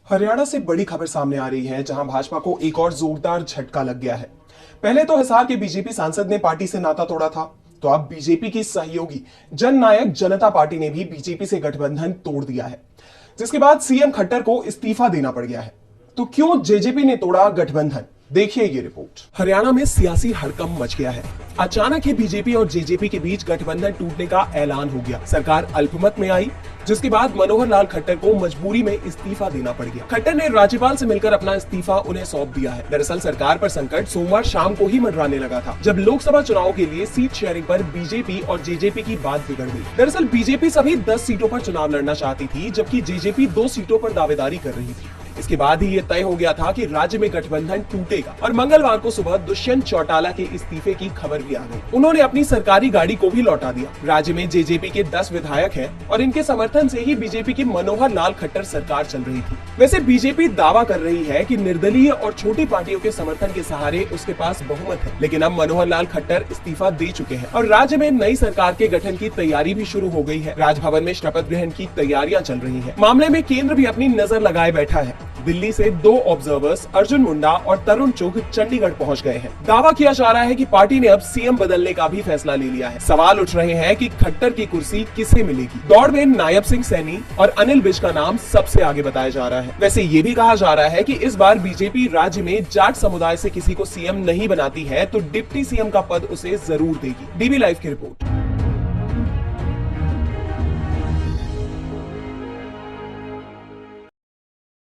हरियाणा से बड़ी खबर सामने आ रही है, जहां भाजपा को एक और जोरदार झटका लग गया है। पहले तो हिसार के बीजेपी सांसद ने पार्टी से नाता तोड़ा था, तो अब बीजेपी की सहयोगी जननायक जनता पार्टी ने भी बीजेपी से गठबंधन तोड़ दिया है, जिसके बाद सीएम खट्टर को इस्तीफा देना पड़ गया है। तो क्यों जेजेपी ने तोड़ा गठबंधन, देखिए ये रिपोर्ट। हरियाणा में सियासी हड़कंप मच गया है। अचानक ही बीजेपी और जेजेपी के बीच गठबंधन टूटने का ऐलान हो गया। सरकार अल्पमत में आई, जिसके बाद मनोहर लाल खट्टर को मजबूरी में इस्तीफा देना पड़ गया। खट्टर ने राज्यपाल से मिलकर अपना इस्तीफा उन्हें सौंप दिया है। दरअसल सरकार पर संकट सोमवार शाम को ही मंडराने लगा था, जब लोकसभा चुनाव के लिए सीट शेयरिंग पर बीजेपी और जेजेपी की बात बिगड़ गई। दरअसल बीजेपी सभी 10 सीटों पर चुनाव लड़ना चाहती थी, जबकि जेजेपी 2 सीटों पर दावेदारी कर रही थी। इसके बाद ही ये तय हो गया था कि राज्य में गठबंधन टूटेगा और मंगलवार को सुबह दुष्यंत चौटाला के इस्तीफे की खबर भी आ गई। उन्होंने अपनी सरकारी गाड़ी को भी लौटा दिया। राज्य में जेजेपी के 10 विधायक हैं और इनके समर्थन से ही बीजेपी की मनोहर लाल खट्टर सरकार चल रही थी। वैसे बीजेपी दावा कर रही है कि निर्दलीय और छोटी पार्टियों के समर्थन के सहारे उसके पास बहुमत है, लेकिन अब मनोहर लाल खट्टर इस्तीफा दे चुके हैं और राज्य में नई सरकार के गठन की तैयारी भी शुरू हो गई है। राजभवन में शपथ ग्रहण की तैयारियां चल रही है। मामले में केंद्र भी अपनी नजर लगाए बैठा है। दिल्ली से 2 ऑब्जर्वर्स अर्जुन मुंडा और तरुण चुग चंडीगढ़ पहुंच गए हैं। दावा किया जा रहा है कि पार्टी ने अब सीएम बदलने का भी फैसला ले लिया है। सवाल उठ रहे हैं कि खट्टर की कुर्सी किसे मिलेगी। दौड़ में नायब सिंह सैनी और अनिल विज का नाम सबसे आगे बताया जा रहा है। वैसे ये भी कहा जा रहा है कि इस बार बीजेपी राज्य में जाट समुदाय से किसी को सीएम नहीं बनाती है, तो डिप्टी सीएम का पद उसे जरूर देगी। डीबी लाइव की रिपोर्ट।